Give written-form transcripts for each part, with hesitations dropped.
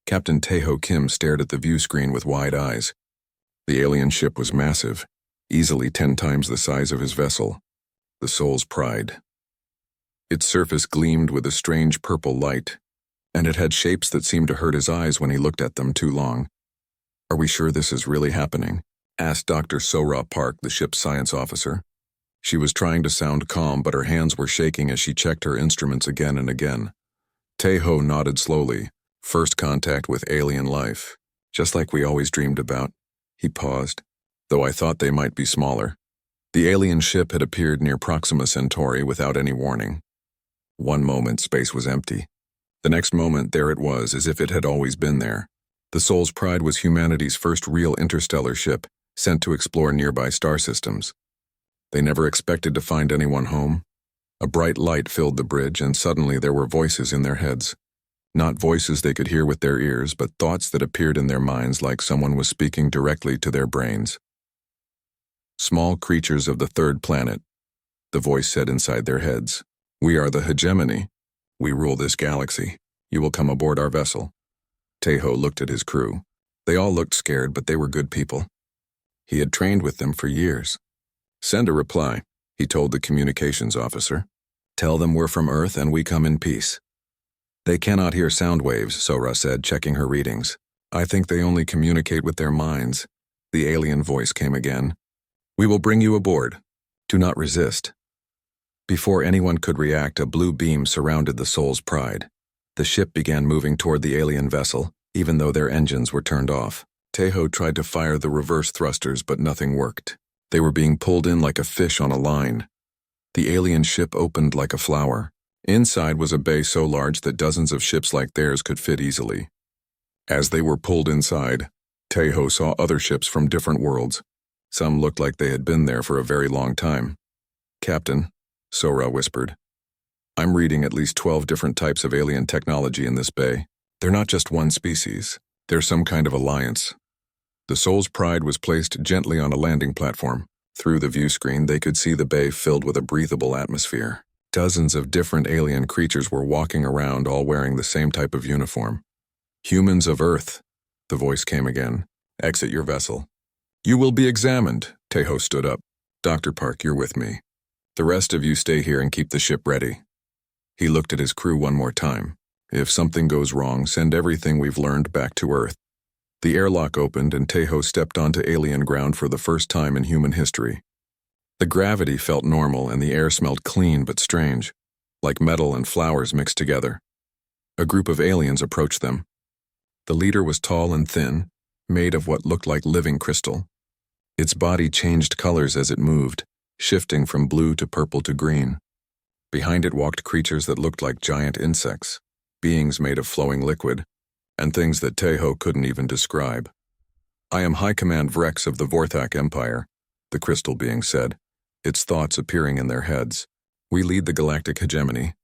Captain Taeho Kim stared at the view screen with wide eyes. The alien ship was massive, easily 10 times the size of his vessel, the Soul's Pride. Its surface gleamed with a strange purple light, and it had shapes that seemed to hurt his eyes when he looked at them too long. "Are we sure this is really happening?" asked Dr. Sora Park, the ship's science officer. She was trying to sound calm, but her hands were shaking as she checked her instruments again and again. Taeho nodded slowly. "First contact with alien life, just like we always dreamed about." He paused, "though I thought they might be smaller." The alien ship had appeared near Proxima Centauri without any warning. One moment, space was empty. The next moment, there it was, as if it had always been there. The Soul's Pride was humanity's first real interstellar ship, sent to explore nearby star systems. They never expected to find anyone home. A bright light filled the bridge, and suddenly there were voices in their heads. Not voices they could hear with their ears, but thoughts that appeared in their minds like someone was speaking directly to their brains. "Small creatures of the third planet," the voice said inside their heads. "We are the hegemony. We rule this galaxy. You will come aboard our vessel." Taeho looked at his crew. They all looked scared, but they were good people. He had trained with them for years. "Send a reply," he told the communications officer. "Tell them we're from Earth and we come in peace." "They cannot hear sound waves," Sora said, checking her readings. "I think they only communicate with their minds." The alien voice came again. "We will bring you aboard. Do not resist." Before anyone could react, a blue beam surrounded the Soul's Pride. The ship began moving toward the alien vessel, even though their engines were turned off. Taeho tried to fire the reverse thrusters, but nothing worked. They were being pulled in like a fish on a line. The alien ship opened like a flower. Inside was a bay so large that dozens of ships like theirs could fit easily. As they were pulled inside, Taeho saw other ships from different worlds. Some looked like they had been there for a very long time. "Captain," Sora whispered, "I'm reading at least 12 different types of alien technology in this bay. They're not just one species. They're some kind of alliance." The Soul's Pride was placed gently on a landing platform. Through the view screen, they could see the bay filled with a breathable atmosphere. Dozens of different alien creatures were walking around, all wearing the same type of uniform. "Humans of Earth," the voice came again. "Exit your vessel." "You will be examined." Taeho stood up. "Dr. Park, you're with me. The rest of you stay here and keep the ship ready." He looked at his crew one more time. "If something goes wrong, send everything we've learned back to Earth." The airlock opened and Taeho stepped onto alien ground for the first time in human history. The gravity felt normal and the air smelled clean but strange, like metal and flowers mixed together. A group of aliens approached them. The leader was tall and thin, made of what looked like living crystal. Its body changed colors as it moved, shifting from blue to purple to green. Behind it walked creatures that looked like giant insects, beings made of flowing liquid, and things that Taeho couldn't even describe. "I am High Command Vrex of the Vorthak Empire," the crystal being said, its thoughts appearing in their heads. "We lead the galactic hegemony.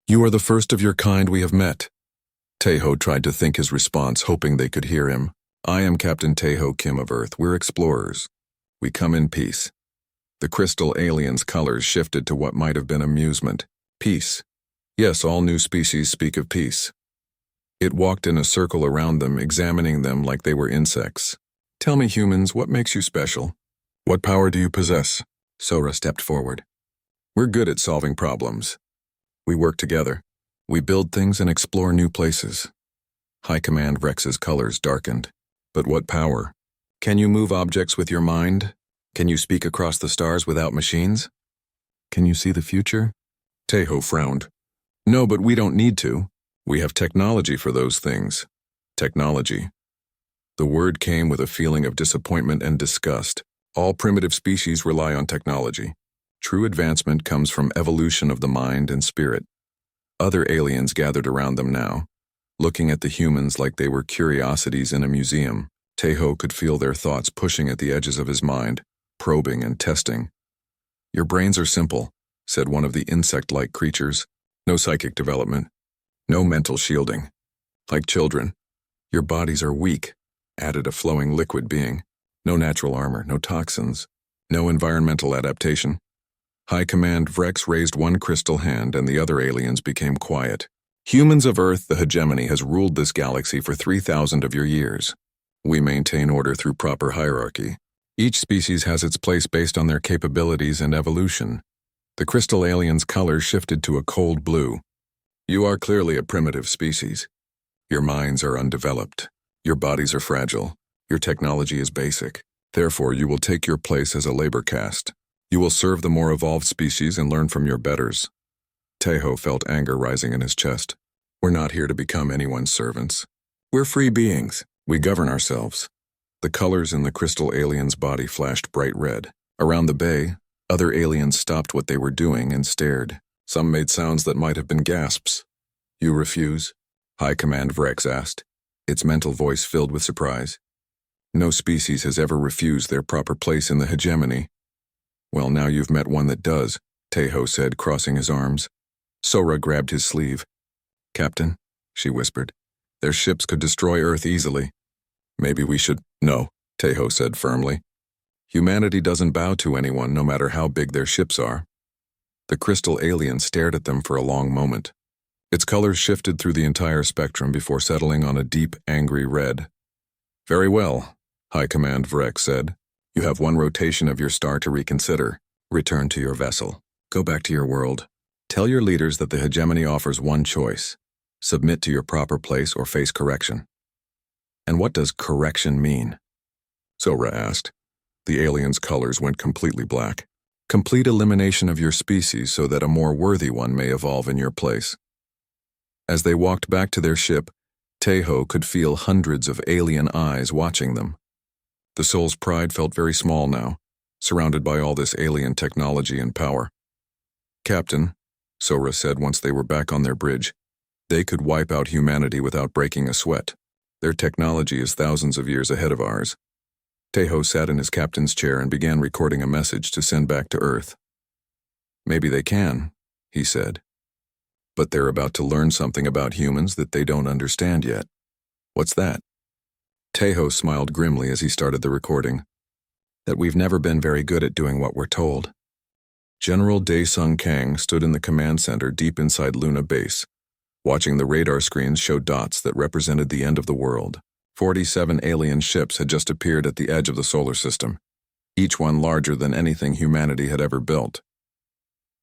You are the first of your kind we have met." Taeho tried to think his response, hoping they could hear him. "I am Captain Taeho Kim of Earth. We're explorers. We come in peace." The crystal alien's colors shifted to what might have been amusement. "Peace. Yes, all new species speak of peace." It walked in a circle around them, examining them like they were insects. "Tell me, humans, what makes you special? What power do you possess?" Sora stepped forward. "We're good at solving problems. We work together. We build things and explore new places." High Command Vrex's colors darkened. "But what power? Can you move objects with your mind? Can you speak across the stars without machines? Can you see the future?" Taeho frowned. "No, but we don't need to. We have technology for those things." Technology. The word came with a feeling of disappointment and disgust. All primitive species rely on technology. True advancement comes from evolution of the mind and spirit. Other aliens gathered around them now, looking at the humans like they were curiosities in a museum. Taeho could feel their thoughts pushing at the edges of his mind, probing and testing. "Your brains are simple," said one of the insect-like creatures. "No psychic development. No mental shielding. Like children. Your bodies are weak," added a flowing liquid being. "No natural armor, no toxins, no environmental adaptation." High Command Vrex raised one crystal hand and the other aliens became quiet. Humans of Earth, the hegemony has ruled this galaxy for 3,000 of your years. We maintain order through proper hierarchy. Each species has its place based on their capabilities and evolution. The crystal alien's color shifted to a cold blue. You are clearly a primitive species. Your minds are undeveloped. Your bodies are fragile. Your technology is basic. Therefore, you will take your place as a labor caste. You will serve the more evolved species and learn from your betters. Tejo felt anger rising in his chest. We're not here to become anyone's servants. We're free beings. We govern ourselves. The colors in the crystal alien's body flashed bright red. Around the bay, other aliens stopped what they were doing and stared. Some made sounds that might have been gasps. You refuse? High Command Vrex asked, its mental voice filled with surprise. No species has ever refused their proper place in the hegemony. Well, now you've met one that does, Tejo said, crossing his arms. Sora grabbed his sleeve. Captain, she whispered, their ships could destroy Earth easily. Maybe we should— No, Tejo said firmly. Humanity doesn't bow to anyone, no matter how big their ships are. The crystal alien stared at them for a long moment. Its colors shifted through the entire spectrum before settling on a deep, angry red. Very well, High Command Vrex said. You have one rotation of your star to reconsider. Return to your vessel. Go back to your world. Tell your leaders that the hegemony offers one choice. Submit to your proper place or face correction. And what does correction mean? Sora asked. The alien's colors went completely black. Complete elimination of your species so that a more worthy one may evolve in your place. As they walked back to their ship, Tejo could feel hundreds of alien eyes watching them. The soul's pride felt very small now, surrounded by all this alien technology and power. Captain, Sora said once they were back on their bridge, they could wipe out humanity without breaking a sweat. Their technology is thousands of years ahead of ours. Tejo sat in his captain's chair and began recording a message to send back to Earth. Maybe they can, he said. But they're about to learn something about humans that they don't understand yet. What's that? Tejo smiled grimly as he started the recording. That we've never been very good at doing what we're told. General Daesung Kang stood in the command center deep inside Luna Base, watching the radar screens show dots that represented the end of the world. 47 alien ships had just appeared at the edge of the solar system, each one larger than anything humanity had ever built.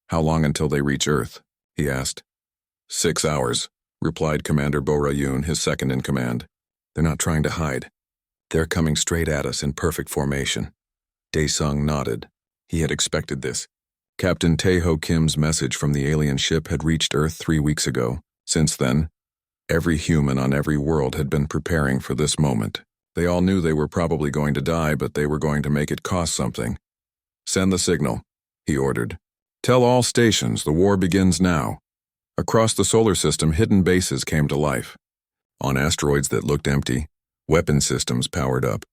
How long until they reach Earth? He asked. 6 hours, replied Commander Borayun, his second in command. They're not trying to hide. They're coming straight at us in perfect formation. Daesung nodded. He had expected this. Captain Tejo Kim's message from the alien ship had reached Earth 3 weeks ago. Since then, every human on every world had been preparing for this moment. They all knew they were probably going to die, but they were going to make it cost something. Send the signal, he ordered. Tell all stations the war begins now. Across the solar system, hidden bases came to life. On asteroids that looked empty, weapon systems powered up.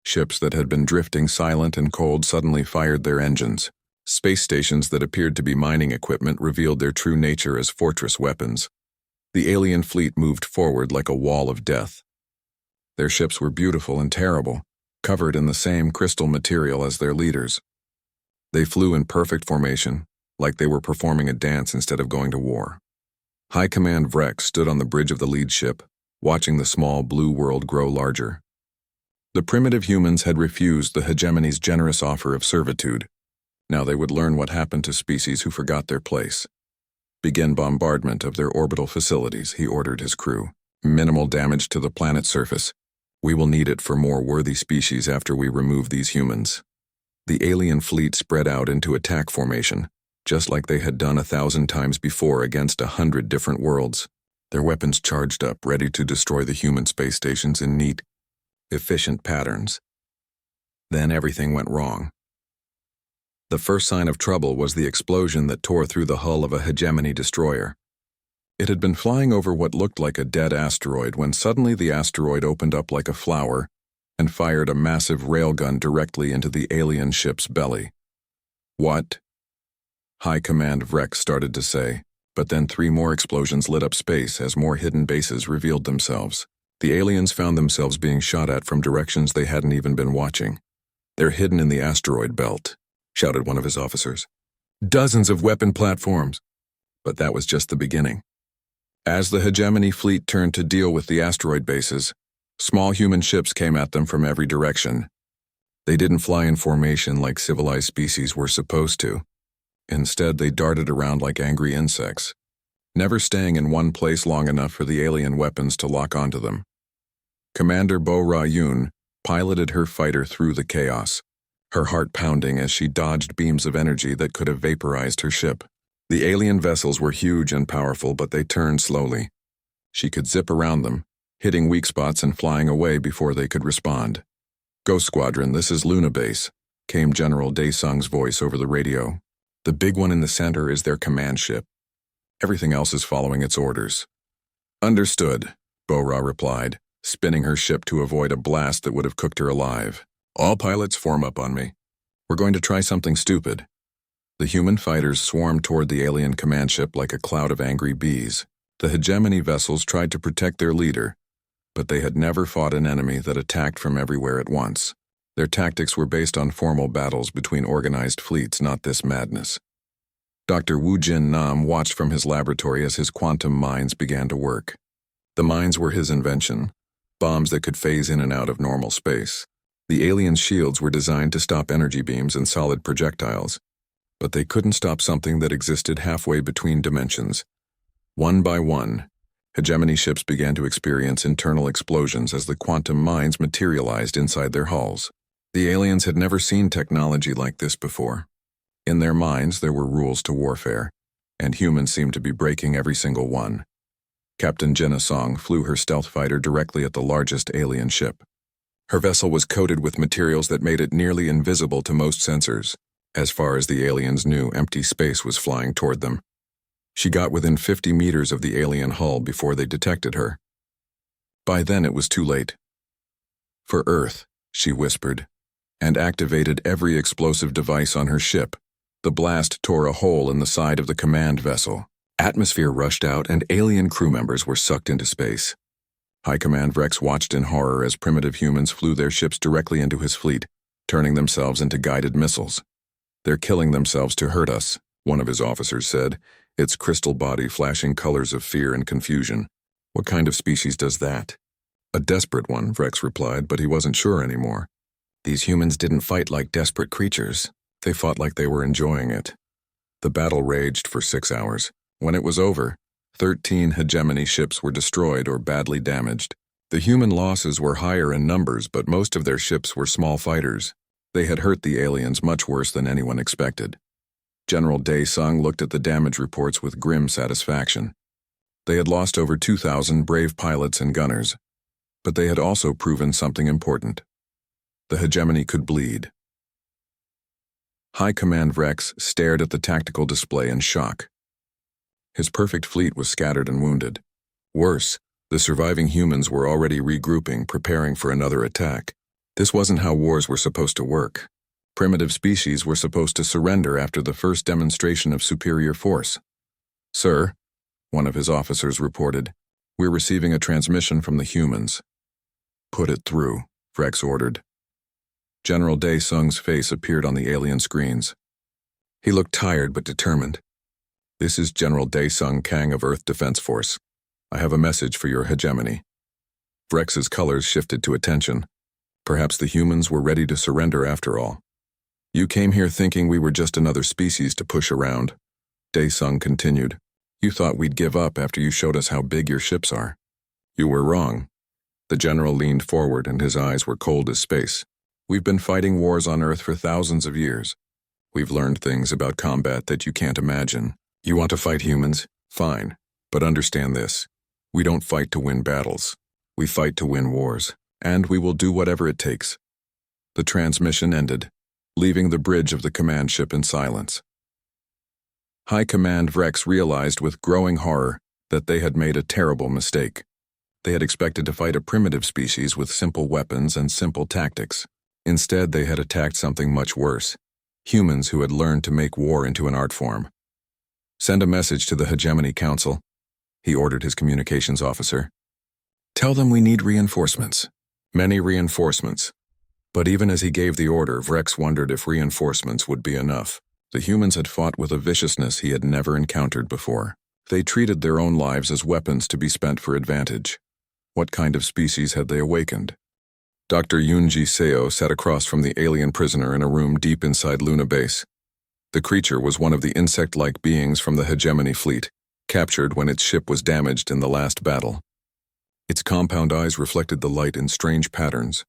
Ships that had been drifting silent and cold suddenly fired their engines. Space stations that appeared to be mining equipment revealed their true nature as fortress weapons. The alien fleet moved forward like a wall of death. Their ships were beautiful and terrible, covered in the same crystal material as their leaders. They flew in perfect formation, like they were performing a dance instead of going to war. High Command Vrex stood on the bridge of the lead ship, watching the small blue world grow larger. The primitive humans had refused the hegemony's generous offer of servitude. Now they would learn what happened to species who forgot their place. Begin bombardment of their orbital facilities, he ordered his crew. Minimal damage to the planet's surface. We will need it for more worthy species after we remove these humans. The alien fleet spread out into attack formation, just like they had done 1,000 times before against 100 different worlds. Their weapons charged up, ready to destroy the human space stations in neat, efficient patterns. Then everything went wrong. The first sign of trouble was the explosion that tore through the hull of a hegemony destroyer. It had been flying over what looked like a dead asteroid when suddenly the asteroid opened up like a flower and fired a massive railgun directly into the alien ship's belly. What? High Command Vrex started to say, but then 3 more explosions lit up space as more hidden bases revealed themselves. The aliens found themselves being shot at from directions they hadn't even been watching. They're hidden in the asteroid belt, shouted one of his officers. Dozens of weapon platforms. But that was just the beginning. As the hegemony fleet turned to deal with the asteroid bases, small human ships came at them from every direction. They didn't fly in formation like civilized species were supposed to. Instead, they darted around like angry insects, never staying in one place long enough for the alien weapons to lock onto them. Commander Bo Ra-Yoon piloted her fighter through the chaos, her heart pounding as she dodged beams of energy that could have vaporized her ship. The alien vessels were huge and powerful, but they turned slowly. She could zip around them, hitting weak spots and flying away before they could respond. "Go Squadron, this is Luna Base," came General Dae-sung's voice over the radio. "The big one in the center is their command ship. Everything else is following its orders." "Understood," Bo-Ra replied, spinning her ship to avoid a blast that would have cooked her alive. "All pilots form up on me. We're going to try something stupid." The human fighters swarmed toward the alien command ship like a cloud of angry bees. The hegemony vessels tried to protect their leader, but they had never fought an enemy that attacked from everywhere at once. Their tactics were based on formal battles between organized fleets, not this madness. Dr. Woo Jin Nam watched from his laboratory as his quantum mines began to work. The mines were his invention, bombs that could phase in and out of normal space. The alien shields were designed to stop energy beams and solid projectiles, but they couldn't stop something that existed halfway between dimensions. One by one, hegemony ships began to experience internal explosions as the quantum mines materialized inside their hulls. The aliens had never seen technology like this before. In their minds, there were rules to warfare, and humans seemed to be breaking every single one. Captain Jenna Song flew her stealth fighter directly at the largest alien ship. Her vessel was coated with materials that made it nearly invisible to most sensors. As far as the aliens knew, empty space was flying toward them. She got within 50 meters of the alien hull before they detected her. By then it was too late. "For Earth," she whispered, and activated every explosive device on her ship. The blast tore a hole in the side of the command vessel. Atmosphere rushed out and alien crew members were sucked into space. High Command Rex watched in horror as primitive humans flew their ships directly into his fleet, turning themselves into guided missiles. "They're killing themselves to hurt us," one of his officers said, its crystal body flashing colors of fear and confusion. "What kind of species does that?" "A desperate one," Rex replied, but he wasn't sure anymore. "These humans didn't fight like desperate creatures. They fought like they were enjoying it." The battle raged for 6 hours. When it was over, 13 hegemony ships were destroyed or badly damaged. The human losses were higher in numbers, but most of their ships were small fighters. They had hurt the aliens much worse than anyone expected. General Dae-sung looked at the damage reports with grim satisfaction. They had lost over 2,000 brave pilots and gunners, but they had also proven something important. The hegemony could bleed. High Command Rex stared at the tactical display in shock. His perfect fleet was scattered and wounded. Worse, the surviving humans were already regrouping, preparing for another attack. This wasn't how wars were supposed to work. Primitive species were supposed to surrender after the first demonstration of superior force. "Sir," one of his officers reported, "we're receiving a transmission from the humans." "Put it through," Rex ordered. General Dae-sung's face appeared on the alien screens. He looked tired but determined. "This is General Dae-sung Kang of Earth Defense Force. I have a message for your hegemony." Rex's colors shifted to attention. Perhaps the humans were ready to surrender after all. "You came here thinking we were just another species to push around," Dae-sung continued. "You thought we'd give up after you showed us how big your ships are. You were wrong." The general leaned forward and his eyes were cold as space. "We've been fighting wars on Earth for thousands of years. We've learned things about combat that you can't imagine. You want to fight humans? Fine. But understand this. We don't fight to win battles. We fight to win wars. And we will do whatever it takes." The transmission ended, leaving the bridge of the command ship in silence. High Command Rex realized with growing horror that they had made a terrible mistake. They had expected to fight a primitive species with simple weapons and simple tactics. Instead, they had attacked something much worse. Humans who had learned to make war into an art form. "Send a message to the Hegemony Council," he ordered his communications officer. "Tell them we need reinforcements. Many reinforcements." But even as he gave the order, Rex wondered if reinforcements would be enough. The humans had fought with a viciousness he had never encountered before. They treated their own lives as weapons to be spent for advantage. What kind of species had they awakened? Dr. Yoonji Seo sat across from the alien prisoner in a room deep inside Luna Base. The creature was one of the insect-like beings from the Hegemony fleet, captured when its ship was damaged in the last battle. Its compound eyes reflected the light in strange patterns,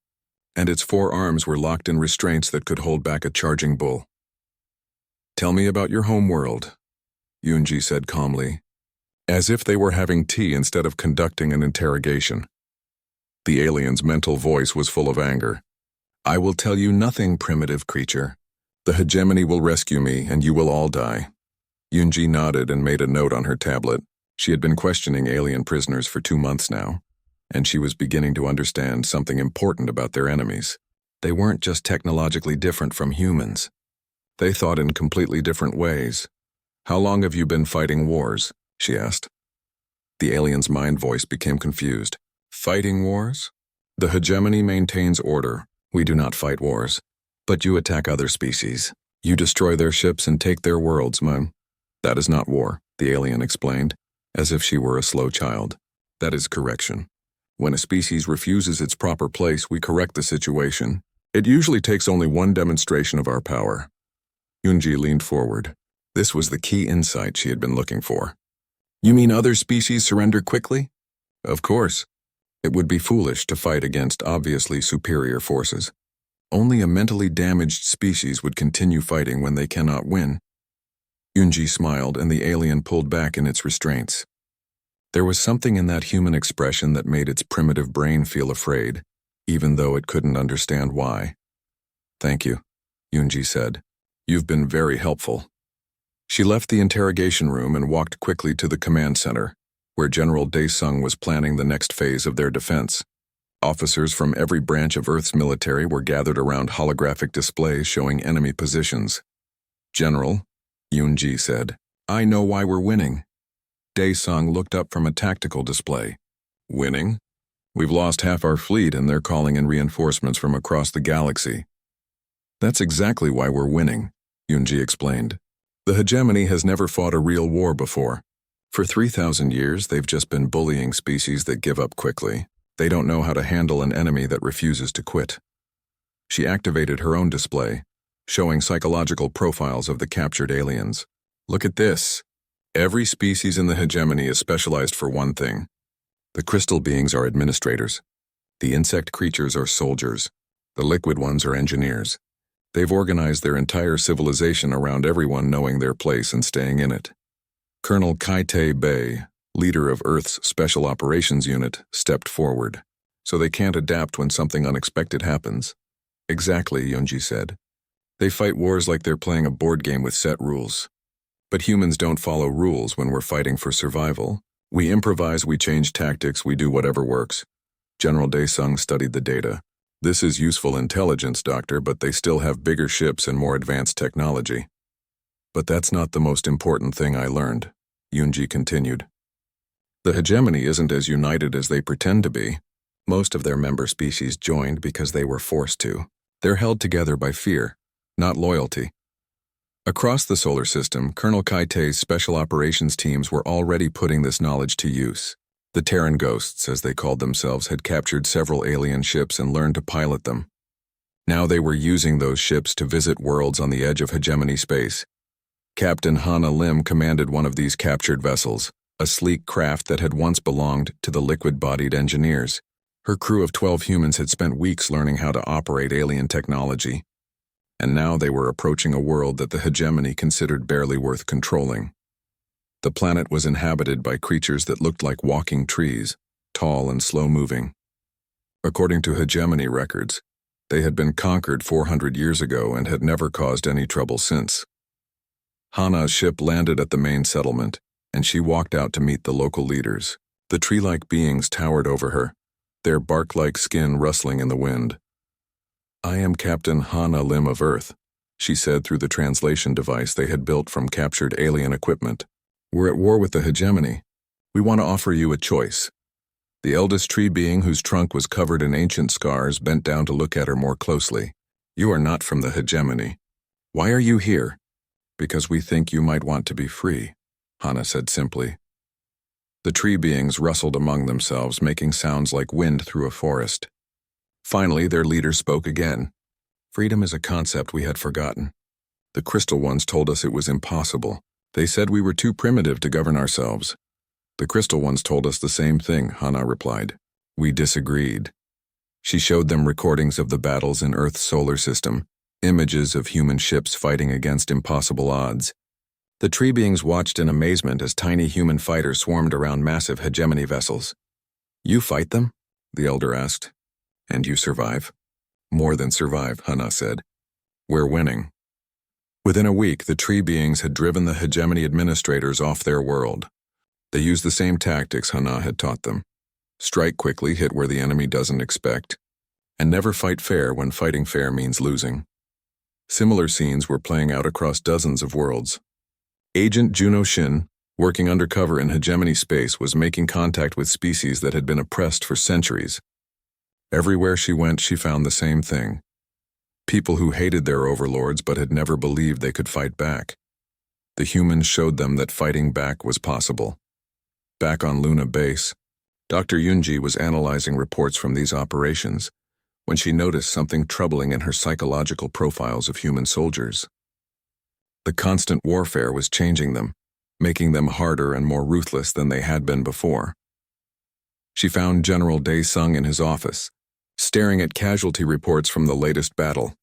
and its 4 arms were locked in restraints that could hold back a charging bull. "Tell me about your homeworld," Yoonji said calmly, as if they were having tea instead of conducting an interrogation. The alien's mental voice was full of anger. "I will tell you nothing, primitive creature. The Hegemony will rescue me, and you will all die." Yoonji nodded and made a note on her tablet. She had been questioning alien prisoners for 2 months now, and she was beginning to understand something important about their enemies. They weren't just technologically different from humans. They thought in completely different ways. "How long have you been fighting wars?" she asked. The alien's mind voice became confused. "Fighting wars? The Hegemony maintains order. We do not fight wars. But you attack other species. You destroy their ships and take their worlds, man. That is not war," the alien explained, as if she were a slow child. "That is correction. When a species refuses its proper place, we correct the situation. It usually takes only one demonstration of our power." Yoonji leaned forward. This was the key insight she had been looking for. "You mean other species surrender quickly?" "Of course. It would be foolish to fight against obviously superior forces. Only a mentally damaged species would continue fighting when they cannot win." Yoonji smiled, and the alien pulled back in its restraints. There was something in that human expression that made its primitive brain feel afraid, even though it couldn't understand why. "Thank you," Yoonji said. "You've been very helpful." She left the interrogation room and walked quickly to the command center, where General Dae-sung was planning the next phase of their defense. Officers from every branch of Earth's military were gathered around holographic displays showing enemy positions. "General," Yoonji said, "I know why we're winning." Dae-sung looked up from a tactical display. "Winning? We've lost half our fleet and they're calling in reinforcements from across the galaxy." "That's exactly why we're winning," Yoonji explained. "The Hegemony has never fought a real war before. For 3,000 years, they've just been bullying species that give up quickly. They don't know how to handle an enemy that refuses to quit." She activated her own display, showing psychological profiles of the captured aliens. "Look at this. Every species in the Hegemony is specialized for one thing. The crystal beings are administrators. The insect creatures are soldiers. The liquid ones are engineers. They've organized their entire civilization around everyone knowing their place and staying in it." Colonel Kai-tae Bei, leader of Earth's Special Operations Unit, stepped forward. "So they can't adapt when something unexpected happens." "Exactly," Yoonji said. "They fight wars like they're playing a board game with set rules. But humans don't follow rules when we're fighting for survival. We improvise, we change tactics, we do whatever works." General Dae-sung studied the data. "This is useful intelligence, Doctor, but they still have bigger ships and more advanced technology." "But that's not the most important thing I learned," Yoonji continued. "The Hegemony isn't as united as they pretend to be. Most of their member species joined because they were forced to. They're held together by fear, not loyalty." Across the solar system, Colonel Kai-tae's special operations teams were already putting this knowledge to use. The Terran Ghosts, as they called themselves, had captured several alien ships and learned to pilot them. Now they were using those ships to visit worlds on the edge of Hegemony space. Captain Hana Lim commanded one of these captured vessels, a sleek craft that had once belonged to the liquid-bodied engineers. Her crew of 12 humans had spent weeks learning how to operate alien technology, and now they were approaching a world that the Hegemony considered barely worth controlling. The planet was inhabited by creatures that looked like walking trees, tall and slow-moving. According to Hegemony records, they had been conquered 400 years ago and had never caused any trouble since. Hana's ship landed at the main settlement, and she walked out to meet the local leaders. The tree-like beings towered over her, their bark-like skin rustling in the wind. "I am Captain Hana Lim of Earth," she said through the translation device they had built from captured alien equipment. "We're at war with the Hegemony. We want to offer you a choice." The eldest tree being, whose trunk was covered in ancient scars, bent down to look at her more closely. "You are not from the Hegemony. Why are you here?" "Because we think you might want to be free," Hana said simply. The tree beings rustled among themselves, making sounds like wind through a forest. Finally, their leader spoke again. Freedom is a concept we had forgotten. The crystal ones told us it was impossible. They said we were too primitive to govern ourselves. The crystal ones told us the same thing, Hana replied. We disagreed. She showed them recordings of the battles in Earth's solar system, images of human ships fighting against impossible odds. The tree beings watched in amazement as tiny human fighters swarmed around massive hegemony vessels. You fight them? The elder asked. And you survive? More than survive, Hana said. We're winning. Within a week, the tree beings had driven the hegemony administrators off their world. They used the same tactics Hana had taught them. Strike quickly, hit where the enemy doesn't expect, and never fight fair when fighting fair means losing. Similar scenes were playing out across dozens of worlds. Agent Juno Shin, working undercover in hegemony space, was making contact with species that had been oppressed for centuries. Everywhere she went, she found the same thing. People who hated their overlords but had never believed they could fight back. The humans showed them that fighting back was possible. Back on Luna Base, Dr. Yunji was analyzing reports from these operations when she noticed something troubling in her psychological profiles of human soldiers. The constant warfare was changing them, making them harder and more ruthless than they had been before. She found General Dae-sung in his office, staring at casualty reports from the latest battle.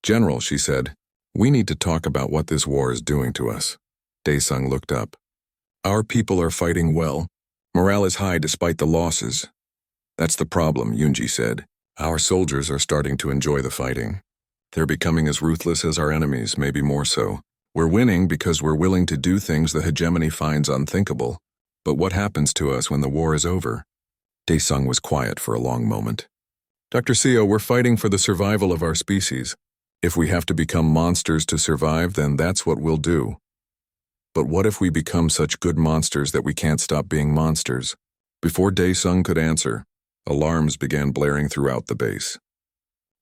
General, she said, we need to talk about what this war is doing to us. Dae-sung looked up. Our people are fighting well. Morale is high despite the losses. That's the problem, Yunji said. Our soldiers are starting to enjoy the fighting. They're becoming as ruthless as our enemies, maybe more so. We're winning because we're willing to do things the hegemony finds unthinkable. But what happens to us when the war is over? Dae-sung was quiet for a long moment. Dr. Seo, we're fighting for the survival of our species. If we have to become monsters to survive, then that's what we'll do. But what if we become such good monsters that we can't stop being monsters? Before Dae-sung could answer, alarms began blaring throughout the base.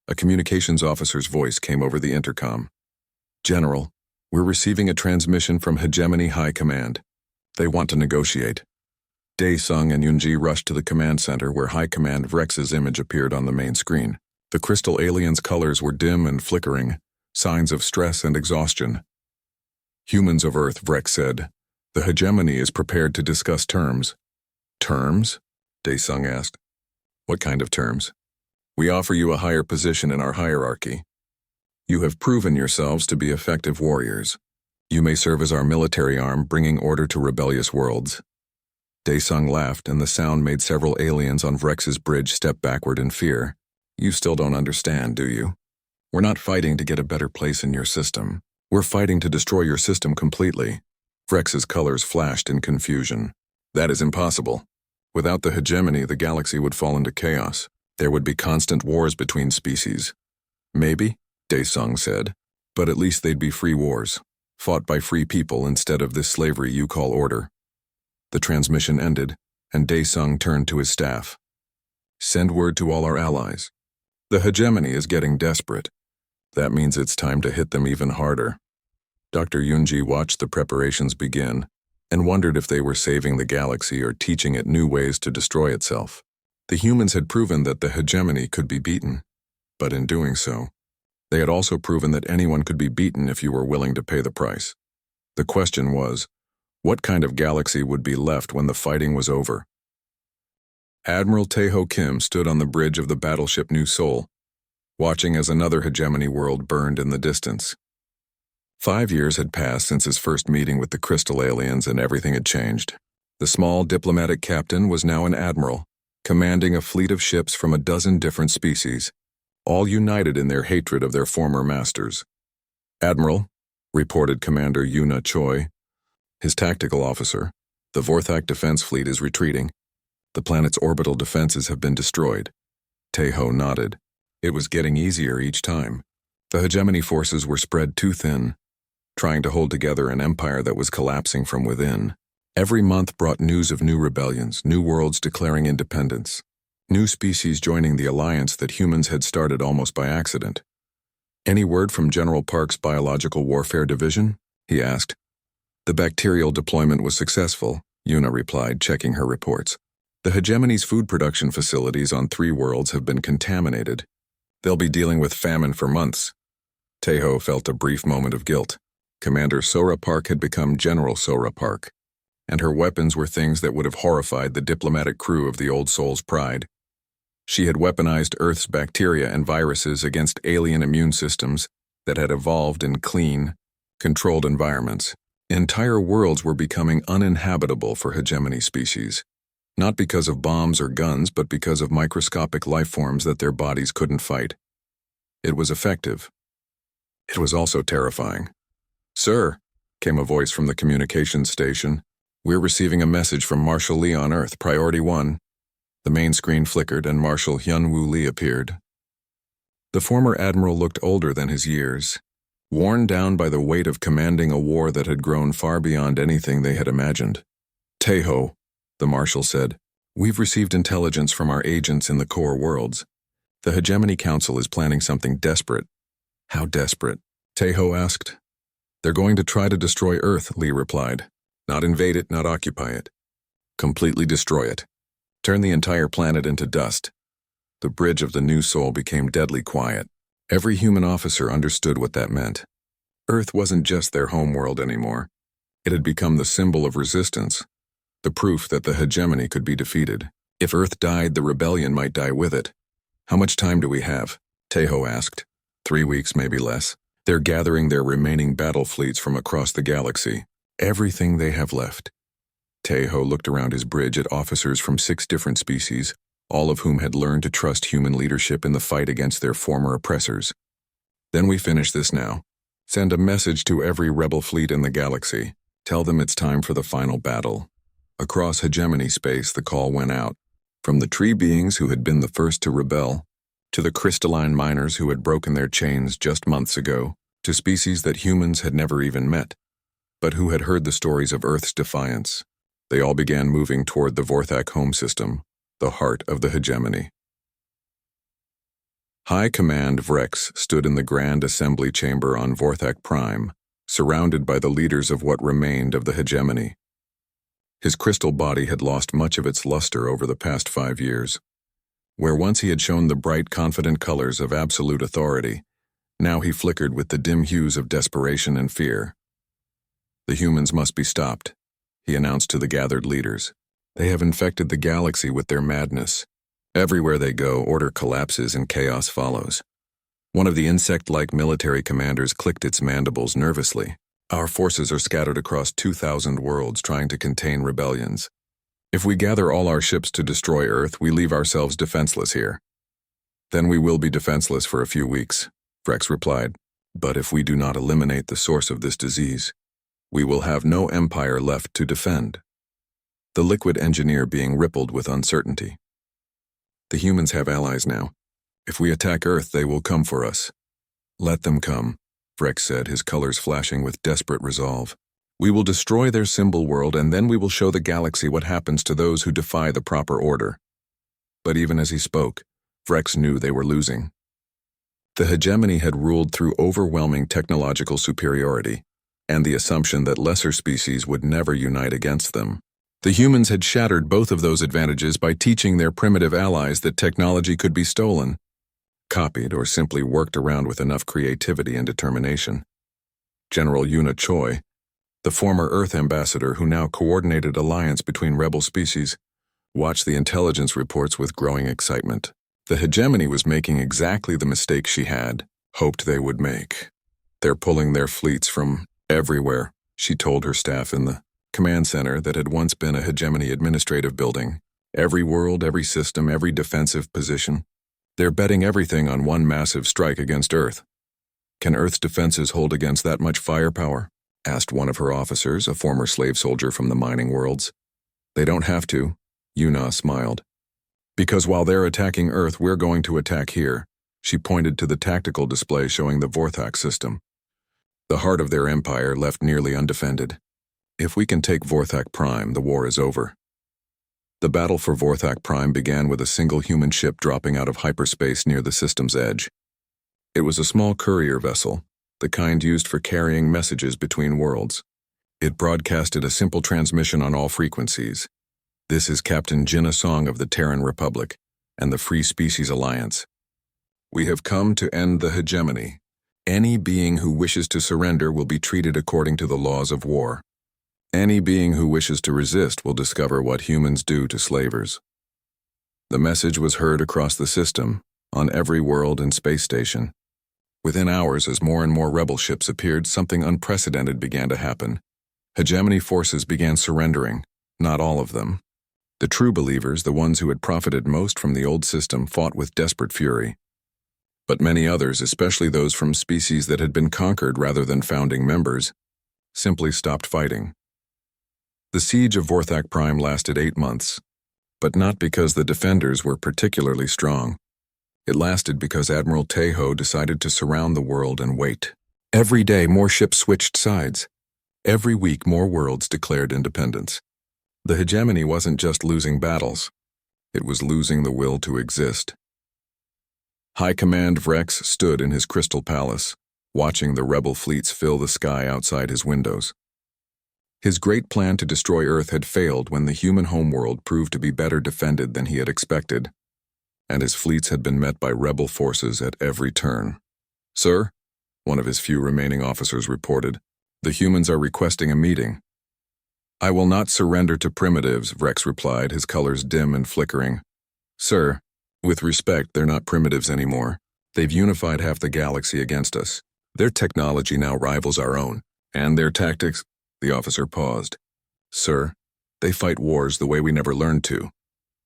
A communications officer's voice came over the intercom. General, we're receiving a transmission from Hegemony High Command. They want to negotiate. Dae-sung and Yunji rushed to the command center where High Command Vrex's image appeared on the main screen. The crystal alien's colors were dim and flickering, signs of stress and exhaustion. Humans of Earth, Vrex said. The hegemony is prepared to discuss terms. Terms? Dae-sung asked. What kind of terms? We offer you a higher position in our hierarchy. You have proven yourselves to be effective warriors. You may serve as our military arm, bringing order to rebellious worlds. Dae-sung laughed, and the sound made several aliens on Vrex's bridge step backward in fear. You still don't understand, do you? We're not fighting to get a better place in your system. We're fighting to destroy your system completely. Vrex's colors flashed in confusion. That is impossible. Without the hegemony, the galaxy would fall into chaos. There would be constant wars between species. Maybe, Dae-sung said, but at least they'd be free wars, fought by free people instead of this slavery you call order. The transmission ended, and Dae-sung turned to his staff. Send word to all our allies. The hegemony is getting desperate. That means it's time to hit them even harder. Dr. Yunji watched the preparations begin and wondered if they were saving the galaxy or teaching it new ways to destroy itself. The humans had proven that the hegemony could be beaten, but in doing so, they had also proven that anyone could be beaten if you were willing to pay the price. The question was, what kind of galaxy would be left when the fighting was over? Admiral Taeho Kim stood on the bridge of the battleship New Seoul, watching as another hegemony world burned in the distance. 5 years had passed since his first meeting with the crystal aliens, and everything had changed. The small diplomatic captain was now an admiral, commanding a fleet of ships from a dozen different species, all united in their hatred of their former masters. Admiral, reported Commander Yuna Choi, his tactical officer, the Vorthak defense fleet is retreating. The planet's orbital defenses have been destroyed. Taeho nodded. It was getting easier each time. The hegemony forces were spread too thin, trying to hold together an empire that was collapsing from within. Every month brought news of new rebellions, new worlds declaring independence, new species joining the alliance that humans had started almost by accident. Any word from General Park's Biological Warfare Division? He asked. The bacterial deployment was successful, Yuna replied, checking her reports. The hegemony's food production facilities on 3 worlds have been contaminated. They'll be dealing with famine for months. Teho felt a brief moment of guilt. Commander Sora Park had become General Sora Park, and her weapons were things that would have horrified the diplomatic crew of the Old Soul's Pride. She had weaponized Earth's bacteria and viruses against alien immune systems that had evolved in clean, controlled environments. Entire worlds were becoming uninhabitable for hegemony species, not because of bombs or guns, but because of microscopic life forms that their bodies couldn't fight. It was effective. It was also terrifying. "Sir," came a voice from the communications station. "We're receiving a message from Marshal Lee on Earth, Priority 1. The main screen flickered and Marshal Hyun-Woo Lee appeared. The former admiral looked older than his years, worn down by the weight of commanding a war that had grown far beyond anything they had imagined. "Teho," the marshal said, "we've received intelligence from our agents in the core worlds. The Hegemony Council is planning something desperate." "How desperate?" Teho asked. "They're going to try to destroy Earth," Lee replied. "Not invade it, not occupy it. Completely destroy it. Turn the entire planet into dust." The bridge of the new soul became deadly quiet. Every human officer understood what that meant. Earth wasn't just their homeworld anymore. It had become the symbol of resistance, the proof that the hegemony could be defeated. If Earth died, the rebellion might die with it. "How much time do we have?" Teho asked. 3 weeks, maybe less. They're gathering their remaining battle fleets from across the galaxy. Everything they have left. Teho looked around his bridge at officers from 6 different species, all of whom had learned to trust human leadership in the fight against their former oppressors. "Then we finish this now. Send a message to every rebel fleet in the galaxy. Tell them it's time for the final battle." Across hegemony space, the call went out. From the tree beings who had been the first to rebel, to the crystalline miners who had broken their chains just months ago, to species that humans had never even met, but who had heard the stories of Earth's defiance. They all began moving toward the Vorthak home system, the heart of the hegemony. High Command Vrex stood in the Grand Assembly Chamber on Vorthak Prime, surrounded by the leaders of what remained of the hegemony. His crystal body had lost much of its luster over the past 5 years. Where once he had shown the bright, confident colors of absolute authority, now he flickered with the dim hues of desperation and fear. "The humans must be stopped," he announced to the gathered leaders. "They have infected the galaxy with their madness. Everywhere they go, order collapses and chaos follows." One of the insect-like military commanders clicked its mandibles nervously. "Our forces are scattered across 2,000 worlds trying to contain rebellions. If we gather all our ships to destroy Earth, we leave ourselves defenseless here." "Then we will be defenseless for a few weeks," Vrex replied. "But if we do not eliminate the source of this disease, we will have no empire left to defend." The liquid engineer being rippled with uncertainty. "The humans have allies now. If we attack Earth, they will come for us." "Let them come," Vrex said, his colors flashing with desperate resolve. "We will destroy their symbol world, and then we will show the galaxy what happens to those who defy the proper order." But even as he spoke, Vrex knew they were losing. The hegemony had ruled through overwhelming technological superiority, and the assumption that lesser species would never unite against them. The humans had shattered both of those advantages by teaching their primitive allies that technology could be stolen, copied, or simply worked around with enough creativity and determination. General Yuna Choi, the former Earth ambassador who now coordinated alliance between rebel species, watched the intelligence reports with growing excitement. The hegemony was making exactly the mistake she had hoped they would make. "They're pulling their fleets from everywhere," she told her staff in the command center that had once been a hegemony administrative building. "Every world, every system, every defensive position. They're betting everything on one massive strike against Earth." "Can Earth's defenses hold against that much firepower?" asked one of her officers, a former slave soldier from the mining worlds. "They don't have to," Yuna smiled. "Because while they're attacking Earth, we're going to attack here." She pointed to the tactical display showing the Vorthak system. The heart of their empire left nearly undefended. "If we can take Vorthak Prime, the war is over." The battle for Vorthak Prime began with a single human ship dropping out of hyperspace near the system's edge. It was a small courier vessel, the kind used for carrying messages between worlds. It broadcasted a simple transmission on all frequencies. This is Captain Jinnah Song of the Terran Republic and the Free Species Alliance. We have come to end the hegemony. Any being who wishes to surrender will be treated according to the laws of war. Any being who wishes to resist will discover what humans do to slavers. The message was heard across the system, on every world and space station. Within hours, as more and more rebel ships appeared, something unprecedented began to happen. Hegemony forces began surrendering, not all of them. The true believers, the ones who had profited most from the old system, fought with desperate fury. But many others, especially those from species that had been conquered rather than founding members, simply stopped fighting. The siege of Vorthak Prime lasted 8 months, but not because the defenders were particularly strong. It lasted because Admiral Tejo decided to surround the world and wait. Every day, more ships switched sides. Every week, more worlds declared independence. The hegemony wasn't just losing battles. It was losing the will to exist. High Command Vrex stood in his crystal palace, watching the rebel fleets fill the sky outside his windows. His great plan to destroy Earth had failed when the human homeworld proved to be better defended than he had expected, and his fleets had been met by rebel forces at every turn. "Sir," one of his few remaining officers reported, "the humans are requesting a meeting." "I will not surrender to primitives," Vrex replied, his colors dim and flickering. "Sir, with respect, they're not primitives anymore. They've unified half the galaxy against us. Their technology now rivals our own, and their tactics—" The officer paused. "Sir, they fight wars the way we never learned to."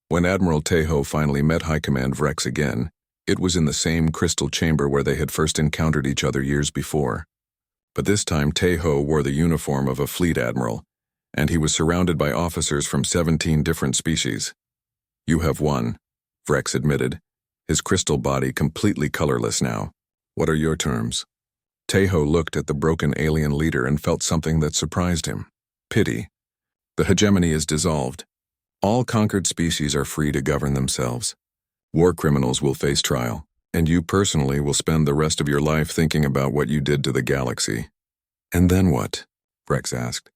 When Admiral Tejo finally met High Command Vrex again, it was in the same crystal chamber where they had first encountered each other years before. But this time Tejo wore the uniform of a fleet admiral, and he was surrounded by officers from 17 different species. "You have won," Vrex admitted, his crystal body completely colorless now. "What are your terms?" Tejo looked at the broken alien leader and felt something that surprised him. Pity. The hegemony is dissolved. All conquered species are free to govern themselves. War criminals will face trial, and you personally will spend the rest of your life thinking about what you did to the galaxy. "And then what?" Vrex asked.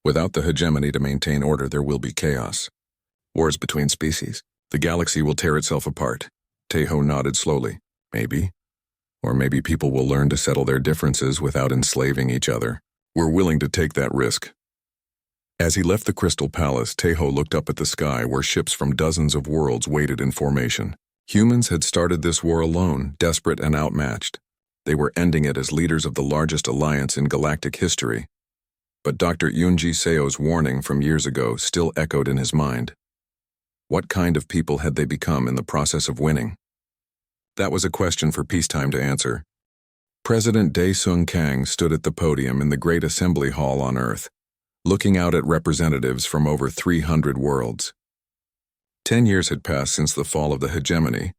"Without the hegemony to maintain order, there will be chaos. Wars between species. The galaxy will tear itself apart." Tejo nodded slowly. "Maybe. Or maybe people will learn to settle their differences without enslaving each other. We're willing to take that risk." As he left the Crystal Palace, Tejo looked up at the sky where ships from dozens of worlds waited in formation. Humans had started this war alone, desperate and outmatched. They were ending it as leaders of the largest alliance in galactic history. But Dr. Yunji Seo's warning from years ago still echoed in his mind. What kind of people had they become in the process of winning? That was a question for peacetime to answer. President Dae-Sung Kang stood at the podium in the Great Assembly Hall on Earth, looking out at representatives from over 300 worlds. 10 years had passed since the fall of the hegemony,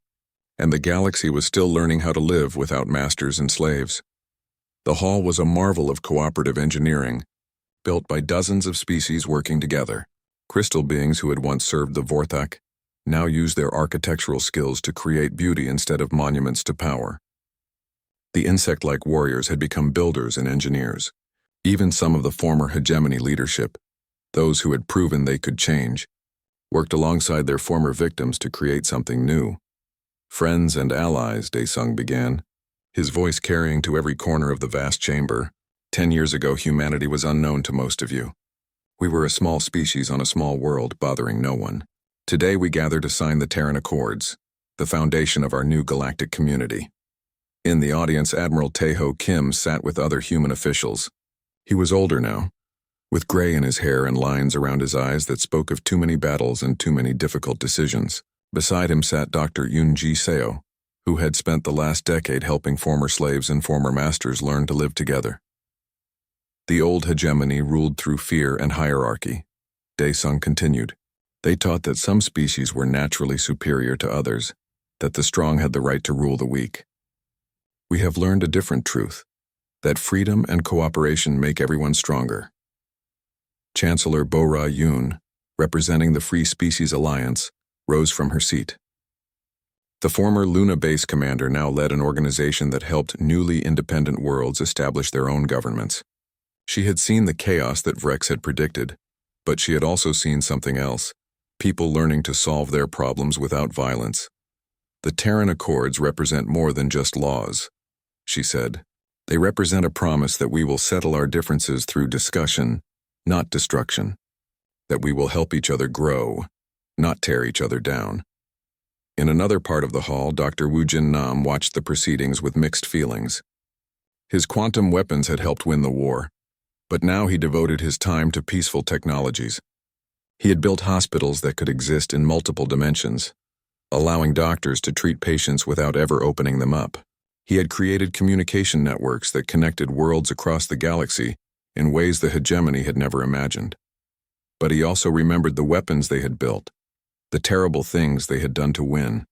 and the galaxy was still learning how to live without masters and slaves. The hall was a marvel of cooperative engineering, built by dozens of species working together. Crystal beings who had once served the Vorthak now used their architectural skills to create beauty instead of monuments to power. The insect-like warriors had become builders and engineers. Even some of the former hegemony leadership, those who had proven they could change, worked alongside their former victims to create something new. "Friends and allies," Dae-Sung began, his voice carrying to every corner of the vast chamber. 10 years ago, humanity was unknown to most of you. We were a small species on a small world, bothering no one. Today we gather to sign the Terran Accords, the foundation of our new galactic community. In the audience, Admiral Tejo Kim sat with other human officials. He was older now, with gray in his hair and lines around his eyes that spoke of too many battles and too many difficult decisions. Beside him sat Dr. Yunji Seo, who had spent the last decade helping former slaves and former masters learn to live together. The old hegemony ruled through fear and hierarchy. Dae-Sung continued. They taught that some species were naturally superior to others, that the strong had the right to rule the weak. We have learned a different truth, that freedom and cooperation make everyone stronger. Chancellor Bo-Ra Yoon, representing the Free Species Alliance, rose from her seat. The former Luna base commander now led an organization that helped newly independent worlds establish their own governments. She had seen the chaos that Vrex had predicted, but she had also seen something else, people learning to solve their problems without violence. The Terran Accords represent more than just laws, she said. They represent a promise that we will settle our differences through discussion, not destruction. That we will help each other grow, not tear each other down. In another part of the hall, Dr. Woojin Nam watched the proceedings with mixed feelings. His quantum weapons had helped win the war, but now he devoted his time to peaceful technologies. He had built hospitals that could exist in multiple dimensions, allowing doctors to treat patients without ever opening them up. He had created communication networks that connected worlds across the galaxy in ways the hegemony had never imagined. But he also remembered the weapons they had built, the terrible things they had done to win.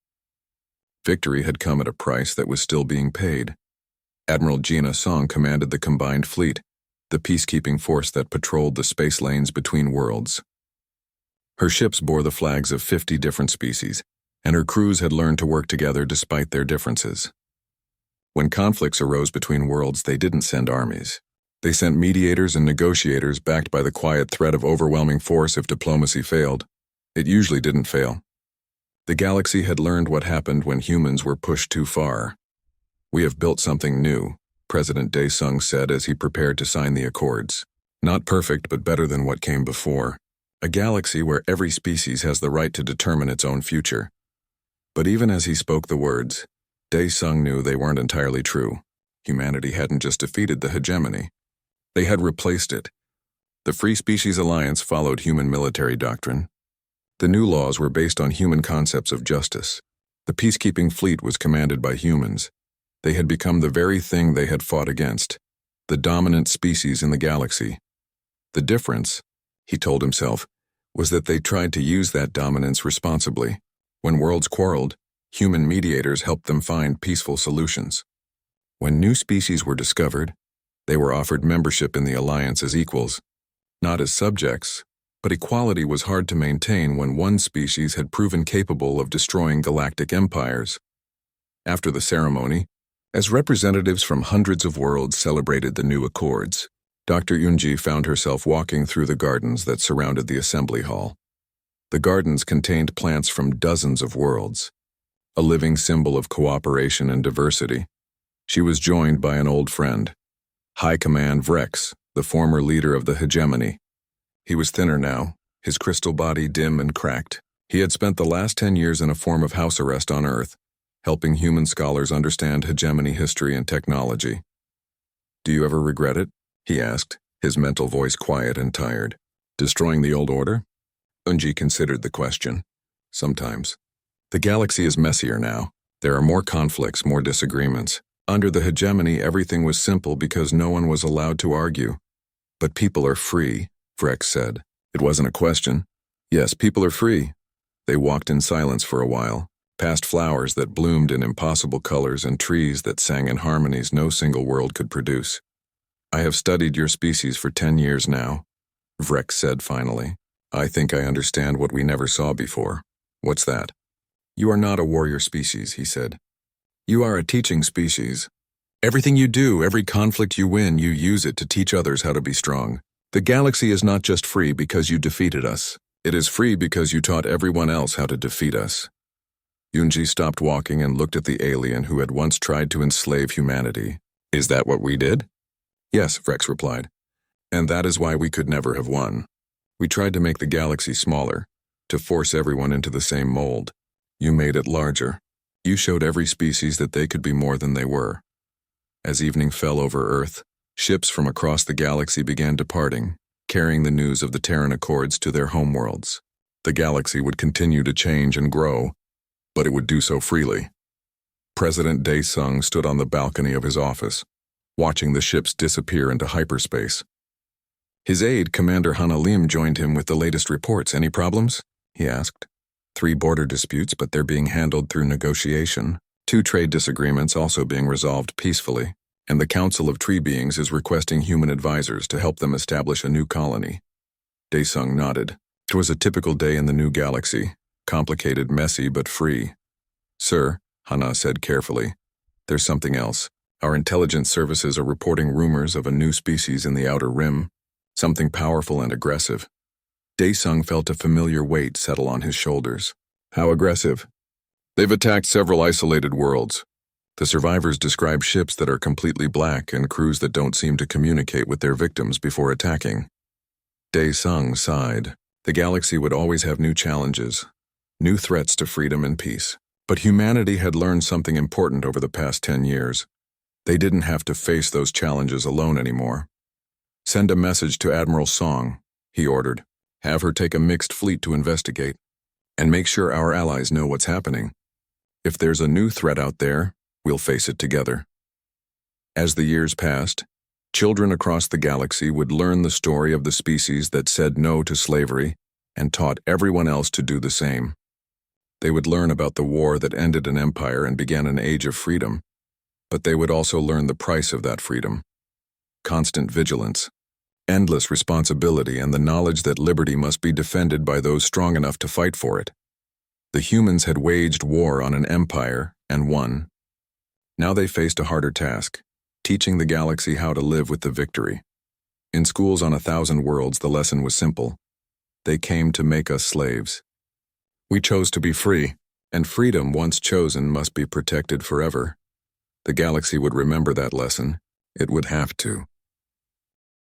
Victory had come at a price that was still being paid. Admiral Gina Song commanded the combined fleet, the peacekeeping force that patrolled the space lanes between worlds. Her ships bore the flags of 50 different species, and her crews had learned to work together despite their differences. When conflicts arose between worlds, they didn't send armies. They sent mediators and negotiators backed by the quiet threat of overwhelming force if diplomacy failed. It usually didn't fail. The galaxy had learned what happened when humans were pushed too far. "We have built something new," President Dae-sung said as he prepared to sign the accords. "Not perfect, but better than what came before. A galaxy where every species has the right to determine its own future." But even as he spoke the words, Dae-sung knew they weren't entirely true. Humanity hadn't just defeated the hegemony. They had replaced it. The Free Species Alliance followed human military doctrine. The new laws were based on human concepts of justice. The peacekeeping fleet was commanded by humans. They had become the very thing they had fought against, the dominant species in the galaxy. The difference, he told himself, was that they tried to use that dominance responsibly. When worlds quarreled, human mediators helped them find peaceful solutions. When new species were discovered, they were offered membership in the alliance as equals, not as subjects, but equality was hard to maintain when one species had proven capable of destroying galactic empires. After the ceremony, as representatives from hundreds of worlds celebrated the new accords, Dr. Yunji found herself walking through the gardens that surrounded the assembly hall. The gardens contained plants from dozens of worlds, a living symbol of cooperation and diversity. She was joined by an old friend, High Command Vrex, the former leader of the hegemony. He was thinner now, his crystal body dim and cracked. He had spent the last 10 years in a form of house arrest on Earth, helping human scholars understand hegemony history and technology. "Do you ever regret it?" he asked, his mental voice quiet and tired. "Destroying the old order?" Unji considered the question. "Sometimes. The galaxy is messier now. There are more conflicts, more disagreements. Under the hegemony, everything was simple because no one was allowed to argue. But people are free," Vrex said. It wasn't a question. Yes, people are free. They walked in silence for a while, past flowers that bloomed in impossible colors and trees that sang in harmonies no single world could produce. "I have studied your species for 10 years now," Vrex said finally. "I think I understand what we never saw before." "What's that?" "You are not a warrior species," he said. "You are a teaching species. Everything you do, every conflict you win, you use it to teach others how to be strong. The galaxy is not just free because you defeated us. It is free because you taught everyone else how to defeat us." Yunji stopped walking and looked at the alien who had once tried to enslave humanity. "Is that what we did?" "Yes," Vrex replied. "And that is why we could never have won. We tried to make the galaxy smaller, to force everyone into the same mold. You made it larger. You showed every species that they could be more than they were." As evening fell over Earth, ships from across the galaxy began departing, carrying the news of the Terran Accords to their homeworlds. The galaxy would continue to change and grow, but it would do so freely. President Dae-sung stood on the balcony of his office, watching the ships disappear into hyperspace. His aide, Commander Hana Lim, joined him with the latest reports. "Any problems?" he asked. 3 border disputes, but they're being handled through negotiation. 2 trade disagreements also being resolved peacefully. And the Council of Tree Beings is requesting human advisors to help them establish a new colony. Dae-sung nodded. It was a typical day in the new galaxy. Complicated, messy, but free. "Sir," Hana said carefully, "there's something else. Our intelligence services are reporting rumors of a new species in the outer rim, something powerful and aggressive. Daesung felt a familiar weight settle on his shoulders. How aggressive? They've attacked several isolated worlds. The survivors describe ships that are completely black and crews that don't seem to communicate with their victims before attacking. Daesung sighed. The galaxy would always have new challenges, new threats to freedom and peace. But humanity had learned something important over the past 10 years. They didn't have to face those challenges alone anymore. Send a message to Admiral Song, he ordered. Have her take a mixed fleet to investigate. And make sure our allies know what's happening. If there's a new threat out there, we'll face it together. As the years passed, children across the galaxy would learn the story of the species that said no to slavery and taught everyone else to do the same. They would learn about the war that ended an empire and began an age of freedom, but they would also learn the price of that freedom. Constant vigilance, endless responsibility, and the knowledge that liberty must be defended by those strong enough to fight for it. The humans had waged war on an empire and won. Now they faced a harder task, teaching the galaxy how to live with the victory. In schools on 1,000 worlds, the lesson was simple. They came to make us slaves. We chose to be free, and freedom once chosen must be protected forever. The galaxy would remember that lesson. It would have to.